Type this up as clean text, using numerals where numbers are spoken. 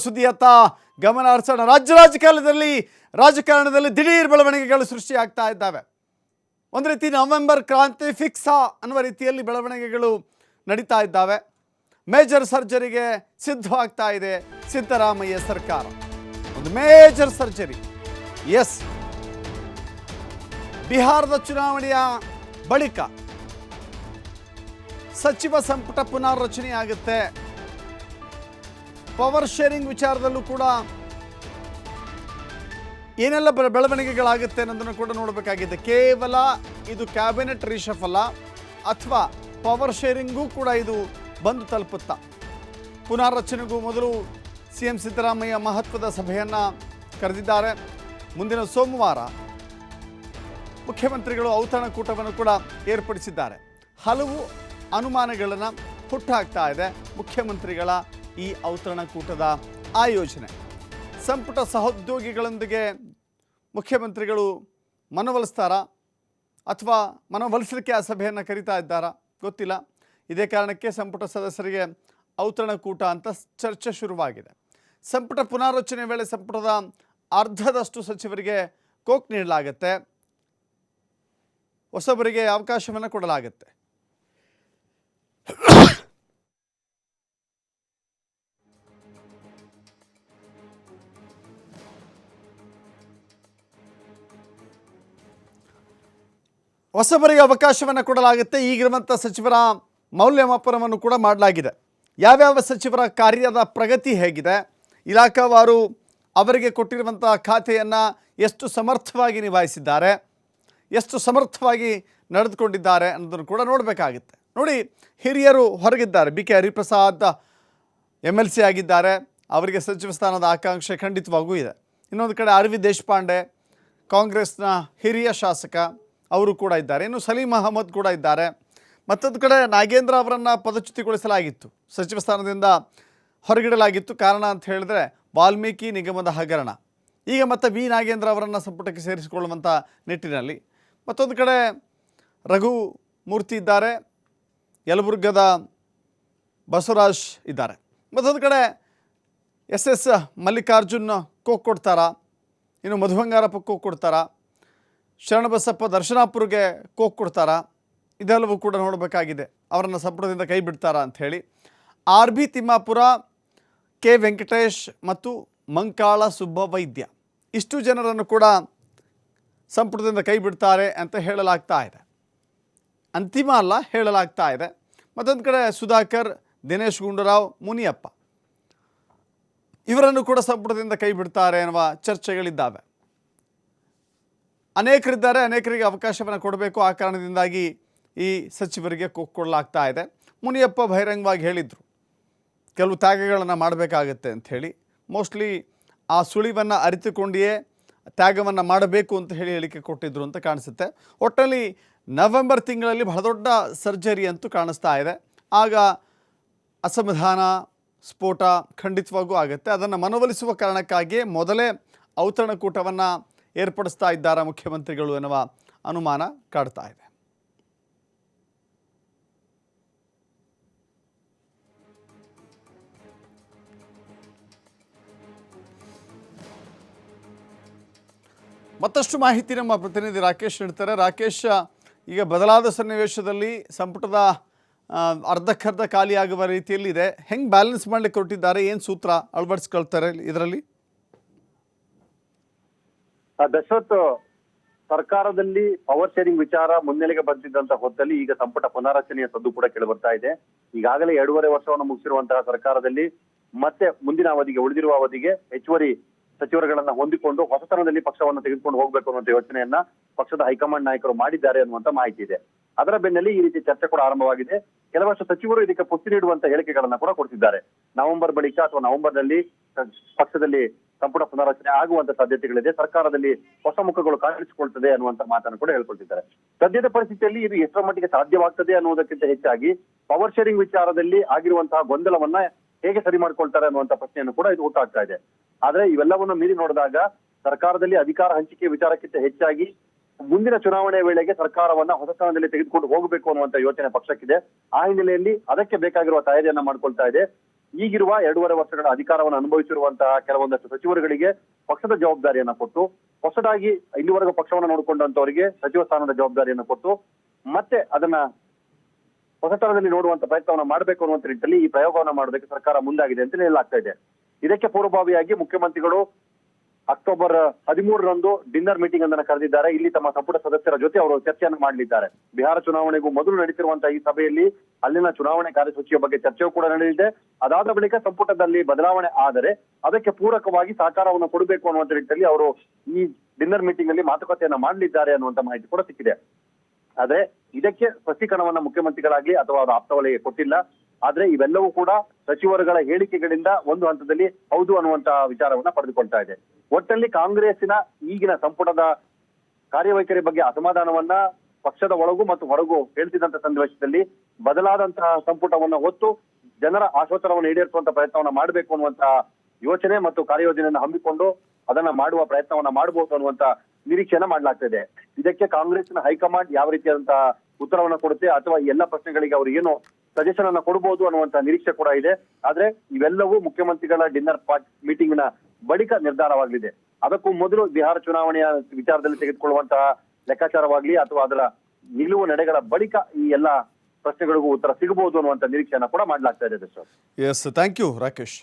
ಸುದ್ದಿಯತ್ತ ಗಮನ ಹರಿಸೋಣ. ರಾಜಕಾರಣದಲ್ಲಿ ದಿಢೀರ್ ಬೆಳವಣಿಗೆಗಳು ಸೃಷ್ಟಿಯಾಗ್ತಾ ಇದ್ದಾವೆ. ಒಂದು ರೀತಿ ನವೆಂಬರ್ ಕ್ರಾಂತಿ ಫಿಕ್ಸಾ ಅನ್ನುವ ರೀತಿಯಲ್ಲಿ ಬೆಳವಣಿಗೆಗಳು ನಡೀತಾ ಇದ್ದಾವೆ. ಮೇಜರ್ ಸರ್ಜರಿಗೆ ಸಿದ್ಧವಾಗ್ತಾ ಇದೆ ಸಿದ್ದರಾಮಯ್ಯ ಸರ್ಕಾರ. ಒಂದು ಮೇಜರ್ ಸರ್ಜರಿ. ಎಸ್, ಬಿಹಾರದ ಚುನಾವಣೆಯ ಬಳಿಕ ಸಚಿವ ಸಂಪುಟ ಪುನರ್ರಚನೆ ಆಗುತ್ತೆ. ಪವರ್ ಶೇರಿಂಗ್ ವಿಚಾರದಲ್ಲೂ ಕೂಡ ಏನೆಲ್ಲ ಬೆಳವಣಿಗೆಗಳಾಗುತ್ತೆ ಅನ್ನೋದನ್ನು ಕೂಡ ನೋಡಬೇಕಾಗಿದೆ. ಕೇವಲ ಇದು ಕ್ಯಾಬಿನೆಟ್ ರೀಶಫಲ್ ಅಥವಾ ಪವರ್ ಶೇರಿಂಗೂ ಕೂಡ ಇದು ಬಂದು ತಲುಪುತ್ತಾ? ಪುನರ್ರಚನೆಗೂ ಮೊದಲು CM ಸಿದ್ದರಾಮಯ್ಯ ಮಹತ್ವದ ಸಭೆಯನ್ನು ಕರೆದಿದ್ದಾರೆ. ಮುಂದಿನ ಸೋಮವಾರ ಮುಖ್ಯಮಂತ್ರಿಗಳು ಔತಣಕೂಟವನ್ನು ಕೂಡ ಏರ್ಪಡಿಸಿದ್ದಾರೆ. ಹಲವು ಅನುಮಾನಗಳನ್ನು ಹುಟ್ಟುಹಾಕ್ತಾ ಇದೆ ಮುಖ್ಯಮಂತ್ರಿಗಳ ಈ ಔತಣಕೂಟದ ಆಯೋಜನೆ. ಸಂಪುಟ ಸಹೋದ್ಯೋಗಿಗಳೊಂದಿಗೆ ಮುಖ್ಯಮಂತ್ರಿಗಳು ಮನವೊಲಿಸ್ತಾರಾ ಅಥವಾ ಮನವೊಲಿಸಲಿಕ್ಕೆ ಆ ಸಭೆಯನ್ನು ಕರೀತಾ ಇದ್ದಾರಾ ಗೊತ್ತಿಲ್ಲ. ಇದೇ ಕಾರಣಕ್ಕೆ ಸಂಪುಟ ಸದಸ್ಯರಿಗೆ ಔತಣಕೂಟ ಅಂತ ಚರ್ಚೆ ಶುರುವಾಗಿದೆ. ಸಂಪುಟ ಪುನಾರಚನೆ ವೇಳೆ ಸಂಪುಟದ ಅರ್ಧದಷ್ಟು ಸಚಿವರಿಗೆ ಕೋಕ್ ನೀಡಲಾಗುತ್ತೆ, ಹೊಸಬರಿಗೆ ಅವಕಾಶವನ್ನು ಕೊಡಲಾಗುತ್ತೆ. ಹೊಸಬರಿಗೆ ಅವಕಾಶವನ್ನು ಕೊಡಲಾಗುತ್ತೆ. ಈಗಿರುವಂಥ ಸಚಿವರ ಮೌಲ್ಯಮಾಪನವನ್ನು ಕೂಡ ಮಾಡಲಾಗಿದೆ. ಯಾವ್ಯಾವ ಸಚಿವರ ಕಾರ್ಯದ ಪ್ರಗತಿ ಹೇಗಿದೆ, ಇಲಾಖಾವಾರು ಅವರಿಗೆ ಕೊಟ್ಟಿರುವಂಥ ಖಾತೆಯನ್ನು ಎಷ್ಟು ಸಮರ್ಥವಾಗಿ ನಿಭಾಯಿಸಿದ್ದಾರೆ, ಎಷ್ಟು ಸಮರ್ಥವಾಗಿ ನಡೆದುಕೊಂಡಿದ್ದಾರೆ ಅನ್ನೋದನ್ನು ಕೂಡ ನೋಡಬೇಕಾಗುತ್ತೆ. ನೋಡಿ, ಹಿರಿಯರು ಹೊರಗಿದ್ದಾರೆ. BK ಹರಿಪ್ರಸಾದ್ MLC ಆಗಿದ್ದಾರೆ. ಅವರಿಗೆ ಸಚಿವ ಸ್ಥಾನದ ಆಕಾಂಕ್ಷೆ ಖಂಡಿತವಾಗೂ ಇದೆ. ಇನ್ನೊಂದು ಕಡೆ RV ದೇಶಪಾಂಡೆ ಕಾಂಗ್ರೆಸ್ನ ಹಿರಿಯ ಶಾಸಕ, ಅವರು ಕೂಡ ಇದ್ದಾರೆ. ಇನ್ನು ಸಲೀಂ ಅಹಮದ್ ಕೂಡ ಇದ್ದಾರೆ. ಮತ್ತೊಂದು ಕಡೆ ನಾಗೇಂದ್ರ ಅವರನ್ನು ಪದಚ್ಯುತಿಗೊಳಿಸಲಾಗಿತ್ತು, ಸಚಿವ ಸ್ಥಾನದಿಂದ ಹೊರಗಿಡಲಾಗಿತ್ತು. ಕಾರಣ ಅಂತ ಹೇಳಿದ್ರೆ ವಾಲ್ಮೀಕಿ ನಿಗಮದ ಹಗರಣ. ಈಗ ಮತ್ತೆ V ನಾಗೇಂದ್ರ ಅವರನ್ನು ಸಂಪುಟಕ್ಕೆ ಸೇರಿಸಿಕೊಳ್ಳುವಂಥ ನಿಟ್ಟಿನಲ್ಲಿ. ಮತ್ತೊಂದು ಕಡೆ ರಘು ಮೂರ್ತಿ ಇದ್ದಾರೆ, ಯಲಬುರ್ಗದ ಬಸವರಾಜ್ ಇದ್ದಾರೆ. ಮತ್ತೊಂದು ಕಡೆ SS ಮಲ್ಲಿಕಾರ್ಜುನ್ ಕೋಕ್ ಕೊಡ್ತಾರಾ, ಇನ್ನು ಮಧುಬಂಗಾರಪ್ಪ ಕೋಕ್ ಕೊಡ್ತಾರಾ, ಶರಣಬಸಪ್ಪ ದರ್ಶನಾಪುರ್ಗೆ ಕೋಕ್ ಕೊಡ್ತಾರಾ, ಇದೆಲ್ಲವೂ ಕೂಡ ನೋಡಬೇಕಾಗಿದೆ. ಅವರನ್ನು ಸಂಪುಟದಿಂದ ಕೈ ಬಿಡ್ತಾರಾ ಅಂಥೇಳಿ. RB ತಿಮ್ಮಾಪುರ, K ವೆಂಕಟೇಶ್ ಮತ್ತು ಮಂಕಾಳ ಸುಬ್ಬವೈದ್ಯ, ಇಷ್ಟು ಜನರನ್ನು ಕೂಡ ಸಂಪುಟದಿಂದ ಕೈ ಬಿಡ್ತಾರೆ ಅಂತ ಹೇಳಲಾಗ್ತಾ ಇದೆ. ಅಂತಿಮ ಅಲ್ಲ, ಹೇಳಲಾಗ್ತಾ ಇದೆ. ಮತ್ತೊಂದು ಕಡೆ ಸುಧಾಕರ್, ದಿನೇಶ್ ಗುಂಡೂರಾವ್, ಮುನಿಯಪ್ಪ ಇವರನ್ನು ಕೂಡ ಸಂಪುಟದಿಂದ ಕೈ ಬಿಡ್ತಾರೆ ಎನ್ನುವ ಚರ್ಚೆಗಳಿದ್ದಾವೆ. ಅನೇಕರಿದ್ದಾರೆ, ಅನೇಕರಿಗೆ ಅವಕಾಶವನ್ನು ಕೊಡಬೇಕು. ಆ ಕಾರಣದಿಂದಾಗಿ ಈ ಸಚಿವರಿಗೆ ಕೊಡಲಾಗ್ತಾ ಇದೆ. ಮುನಿಯಪ್ಪ ಬಹಿರಂಗವಾಗಿ ಹೇಳಿದರು ಕೆಲವು ತ್ಯಾಗಗಳನ್ನು ಮಾಡಬೇಕಾಗತ್ತೆ ಅಂಥೇಳಿ. ಮೋಸ್ಟ್ಲಿ ಆ ಸುಳಿವನ್ನು ಅರಿತುಕೊಂಡಿಯೇ ತ್ಯಾಗವನ್ನು ಮಾಡಬೇಕು ಅಂತ ಹೇಳಿ ಹೇಳಿಕೆ ಕೊಟ್ಟಿದ್ದರು ಅಂತ ಕಾಣಿಸುತ್ತೆ. ಒಟ್ಟಿನಲ್ಲಿ ನವೆಂಬರ್ ತಿಂಗಳಲ್ಲಿ ಬಹಳ ದೊಡ್ಡ ಸರ್ಜರಿ ಅಂತೂ ಕಾಣಿಸ್ತಾ ಇದೆ. ಆಗ ಅಸಮಾಧಾನ ಸ್ಫೋಟ ಖಂಡಿತವಾಗೂ ಆಗುತ್ತೆ. ಅದನ್ನು ಮನವೊಲಿಸುವ ಕಾರಣಕ್ಕಾಗಿಯೇ ಮೊದಲೇ ಔತಣಕೂಟವನ್ನು ಏರ್ಪಡಿಸ್ತಾ ಇದ್ದಾರೆ ಮುಖ್ಯಮಂತ್ರಿಗಳು ಎನ್ನುವ ಅನುಮಾನ ಕಾಡ್ತಾ ಇದೆ. ಮತ್ತಷ್ಟು ಮಾಹಿತಿ ನಮ್ಮ ಪ್ರತಿನಿಧಿ ರಾಕೇಶ್ ನೀಡ್ತಾರೆ. ರಾಕೇಶ್, ಈಗ ಬದಲಾದ ಸನ್ನಿವೇಶದಲ್ಲಿ ಸಂಪುಟದ ಅರ್ಧಕ್ಕರ್ಧ ಖಾಲಿಯಾಗುವ ರೀತಿಯಲ್ಲಿ ಇದೆ. ಹೆಂಗೆ ಬ್ಯಾಲೆನ್ಸ್ ಮಾಡಲಿಕ್ಕೆ ಹೊರಟಿದ್ದಾರೆ, ಏನು ಸೂತ್ರ ಅಳವಡಿಸ್ಕೊಳ್ತಾರೆ ಇದರಲ್ಲಿ? ದಶರಥ್, ಸರ್ಕಾರದಲ್ಲಿ ಪವರ್ ಶೇರಿಂಗ್ ವಿಚಾರ ಮುನ್ನೆಲೆಗೆ ಬಂದಿದ್ದಂತ ಹೊತ್ತಲ್ಲಿ ಈಗ ಸಂಪುಟ ಪುನಾರಚನೆಯ ಸದ್ದು ಕೂಡ ಕೇಳಿ ಬರ್ತಾ ಇದೆ. ಈಗಾಗಲೇ 2.5 ವರ್ಷವನ್ನು ಮುಗಿಸಿರುವಂತಹ ಸರ್ಕಾರದಲ್ಲಿ ಮತ್ತೆ ಮುಂದಿನ ಅವಧಿಗೆ, ಉಳಿದಿರುವ ಅವಧಿಗೆ ಹೆಚ್ಚುವರಿ ಸಚಿವರುಗಳನ್ನ ಹೊಂದಿಕೊಂಡು ಹೊಸತನದಲ್ಲಿ ಪಕ್ಷವನ್ನು ತೆಗೆದುಕೊಂಡು ಹೋಗ್ಬೇಕು ಅನ್ನುವಂಥ ಯೋಚನೆಯನ್ನ ಪಕ್ಷದ ಹೈಕಮಾಂಡ್ ನಾಯಕರು ಮಾಡಿದ್ದಾರೆ ಅನ್ನುವಂತ ಮಾಹಿತಿ ಇದೆ. ಅದರ ಬೆನ್ನಲ್ಲಿ ಈ ರೀತಿ ಚರ್ಚೆ ಕೂಡ ಆರಂಭವಾಗಿದೆ. ಕೆಲವಷ್ಟು ಸಚಿವರು ಇದಕ್ಕೆ ಪುಷ್ಟಿ ನೀಡುವಂತ ಹೇಳಿಕೆಗಳನ್ನ ಕೂಡ ಕೊಡ್ತಿದ್ದಾರೆ. ನವೆಂಬರ್ ಬಳಿಕ ಅಥವಾ ನವೆಂಬರ್ನಲ್ಲಿ ಪಕ್ಷದಲ್ಲಿ ಸಂಪುಟ ಪುನರ್ರಚನೆ ಆಗುವಂತ ಸಾಧ್ಯತೆಗಳಿದೆ, ಸರ್ಕಾರದಲ್ಲಿ ಹೊಸ ಮುಖಗಳು ಕಾಣಿಸಿಕೊಳ್ತದೆ ಅನ್ನುವಂತ ಮಾತನ್ನು ಕೂಡ ಹೇಳ್ಕೊಳ್ತಿದ್ದಾರೆ. ಸದ್ಯದ ಪರಿಸ್ಥಿತಿಯಲ್ಲಿ ಇದು ಎಷ್ಟರ ಮಟ್ಟಿಗೆ ಸಾಧ್ಯವಾಗ್ತದೆ ಅನ್ನೋದಕ್ಕಿಂತ ಹೆಚ್ಚಾಗಿ ಪವರ್ ಶೇರಿಂಗ್ ವಿಚಾರದಲ್ಲಿ ಆಗಿರುವಂತಹ ಗೊಂದಲವನ್ನ ಹೇಗೆ ಸರಿ ಮಾಡ್ಕೊಳ್ತಾರೆ ಅನ್ನುವಂತ ಪ್ರಶ್ನೆಯನ್ನು ಕೂಡ ಇದು ಹುಟ್ಟಾಗ್ತಾ ಇದೆ. ಆದ್ರೆ ಇವೆಲ್ಲವನ್ನು ಮೀರಿ ನೋಡಿದಾಗ ಸರ್ಕಾರದಲ್ಲಿ ಅಧಿಕಾರ ಹಂಚಿಕೆ ವಿಚಾರಕ್ಕಿಂತ ಹೆಚ್ಚಾಗಿ ಮುಂದಿನ ಚುನಾವಣೆ ವೇಳೆಗೆ ಸರ್ಕಾರವನ್ನ ಹೊಸ ಸ್ಥಾನದಲ್ಲಿ ತೆಗೆದುಕೊಂಡು ಹೋಗಬೇಕು ಅನ್ನುವಂತ ಯೋಚನೆ ಪಕ್ಷಕ್ಕಿದೆ. ಆ ಹಿನ್ನೆಲೆಯಲ್ಲಿ ಅದಕ್ಕೆ ಬೇಕಾಗಿರುವ ತಯಾರಿಯನ್ನ ಮಾಡ್ಕೊಳ್ತಾ ಇದೆ. ಈಗಿರುವ 2.5 ವರ್ಷಗಳ ಅಧಿಕಾರವನ್ನು ಅನುಭವಿಸಿರುವಂತಹ ಕೆಲವೊಂದಷ್ಟು ಸಚಿವರುಗಳಿಗೆ ಪಕ್ಷದ ಜವಾಬ್ದಾರಿಯನ್ನ ಕೊಟ್ಟು, ಹೊಸದಾಗಿ ಇಲ್ಲಿವರೆಗೂ ಪಕ್ಷವನ್ನು ನೋಡಿಕೊಂಡಂತವರಿಗೆ ಸಚಿವ ಸ್ಥಾನದ ಜವಾಬ್ದಾರಿಯನ್ನು ಕೊಟ್ಟು, ಮತ್ತೆ ಅದನ್ನ ಹೊಸತನದಲ್ಲಿ ನೋಡುವಂತ ಪ್ರಯತ್ನವನ್ನ ಮಾಡಬೇಕು ಅನ್ನುವಂತ ನಿಟ್ಟಿನಲ್ಲಿ ಈ ಪ್ರಯೋಗವನ್ನ ಮಾಡೋದಕ್ಕೆ ಸರ್ಕಾರ ಮುಂದಾಗಿದೆ ಅಂತ ಹೇಳಲಾಗ್ತಾ ಇದೆ. ಇದಕ್ಕೆ ಪೂರ್ವಭಾವಿಯಾಗಿ ಮುಖ್ಯಮಂತ್ರಿಗಳು ಅಕ್ಟೋಬರ್ 13ರಂದು ಡಿನ್ನರ್ ಮೀಟಿಂಗ್ ಅನ್ನ ಕರೆದಿದ್ದಾರೆ. ಇಲ್ಲಿ ತಮ್ಮ ಸಂಪುಟ ಸದಸ್ಯರ ಜೊತೆ ಅವರು ಚರ್ಚೆಯನ್ನು ಮಾಡಲಿದ್ದಾರೆ. ಬಿಹಾರ ಚುನಾವಣೆಗೂ ಮೊದಲು ನಡೀತಿರುವಂತಹ ಈ ಸಭೆಯಲ್ಲಿ ಅಲ್ಲಿನ ಚುನಾವಣೆ ಕಾರ್ಯಸೂಚಿಯ ಬಗ್ಗೆ ಚರ್ಚೆಯೂ ಕೂಡ ನಡೆದಿದೆ. ಅದಾದ ಬಳಿಕ ಸಂಪುಟದಲ್ಲಿ ಬದಲಾವಣೆ ಆದರೆ ಅದಕ್ಕೆ ಪೂರಕವಾಗಿ ಸಹಕಾರವನ್ನು ಕೊಡಬೇಕು ಅನ್ನುವಂತ ನಿಟ್ಟಿನಲ್ಲಿ ಅವರು ಈ ಡಿನ್ನರ್ ಮೀಟಿಂಗ್ ಅಲ್ಲಿ ಮಾತುಕತೆಯನ್ನ ಮಾಡಲಿದ್ದಾರೆ ಅನ್ನುವಂತ ಮಾಹಿತಿ ಕೂಡ ಸಿಕ್ಕಿದೆ. ಆದ್ರೆ ಇದಕ್ಕೆ ಸ್ಪಷ್ಟೀಕರಣವನ್ನ ಮುಖ್ಯಮಂತ್ರಿಗಳಾಗ್ಲಿ ಅಥವಾ ಅವರ ಆಪ್ತವಲಯ ಕೊಟ್ಟಿಲ್ಲ. ಆದ್ರೆ ಇವೆಲ್ಲವೂ ಕೂಡ ಸಚಿವರುಗಳ ಹೇಳಿಕೆಗಳಿಂದ ಒಂದು ಹಂತದಲ್ಲಿ ಹೌದು ಅನ್ನುವಂತ ವಿಚಾರವನ್ನ ಪಡೆದುಕೊಳ್ತಾ ಇದೆ. ಒಟ್ಟಲ್ಲಿ ಕಾಂಗ್ರೆಸ್ಸಿನ ಈಗಿನ ಸಂಪುಟದ ಕಾರ್ಯವೈಖರಿ ಬಗ್ಗೆ ಅಸಮಾಧಾನವನ್ನ ಪಕ್ಷದ ಒಳಗೂ ಮತ್ತು ಹೊರಗೂ ಹೇಳ್ತಿದ್ದಂತ ಸನ್ನಿವೇಶದಲ್ಲಿ ಬದಲಾದಂತಹ ಸಂಪುಟವನ್ನ ಹೊತ್ತು ಜನರ ಆಶೋತ್ತರವನ್ನು ಈಡೇರಿಸುವಂತ ಪ್ರಯತ್ನವನ್ನ ಮಾಡಬೇಕು ಅನ್ನುವಂತ ಯೋಚನೆ ಮತ್ತು ಕಾರ್ಯಯೋಜನೆಯನ್ನು ಹಮ್ಮಿಕೊಂಡು ಅದನ್ನ ಮಾಡುವ ಪ್ರಯತ್ನವನ್ನ ಮಾಡಬಹುದು ಅನ್ನುವಂತ ನಿರೀಕ್ಷೆಯನ್ನ ಮಾಡಲಾಗ್ತಿದೆ. ಇದಕ್ಕೆ ಕಾಂಗ್ರೆಸ್ನ ಹೈಕಮಾಂಡ್ ಯಾವ ರೀತಿಯಾದಂತಹ ಉತ್ತರವನ್ನ ಕೊಡುತ್ತೆ ಅಥವಾ ಈ ಎಲ್ಲ ಪ್ರಶ್ನೆಗಳಿಗೆ ಅವರು ಏನು ಸಜೆಷನ್ ಅನ್ನ ಕೊಡಬಹುದು ಅನ್ನುವಂತ ನಿರೀಕ್ಷೆ ಕೂಡ ಇದೆ. ಆದ್ರೆ ಇವೆಲ್ಲವೂ ಮುಖ್ಯಮಂತ್ರಿಗಳ ಡಿನ್ನರ್ ಮೀಟಿಂಗ್ ನ ಬಳಿಕ ನಿರ್ಧಾರವಾಗಲಿದೆ. ಅದಕ್ಕೂ ಮೊದಲು ಬಿಹಾರ ಚುನಾವಣೆಯ ವಿಚಾರದಲ್ಲಿ ತೆಗೆದುಕೊಳ್ಳುವಂತಹ ಲೆಕ್ಕಾಚಾರವಾಗ್ಲಿ ಅಥವಾ ಅದರ ನಿಲುವು ನಡೆಗಳ ಬಳಿಕ ಈ ಎಲ್ಲ ಪ್ರಶ್ನೆಗಳಿಗೂ ಉತ್ತರ ಸಿಗಬಹುದು ಅನ್ನುವಂತ ನಿರೀಕ್ಷೆಯನ್ನ ಕೂಡ ಮಾಡಲಾಗ್ತಾ ಇದೆ. Yes, thank you Rakesh.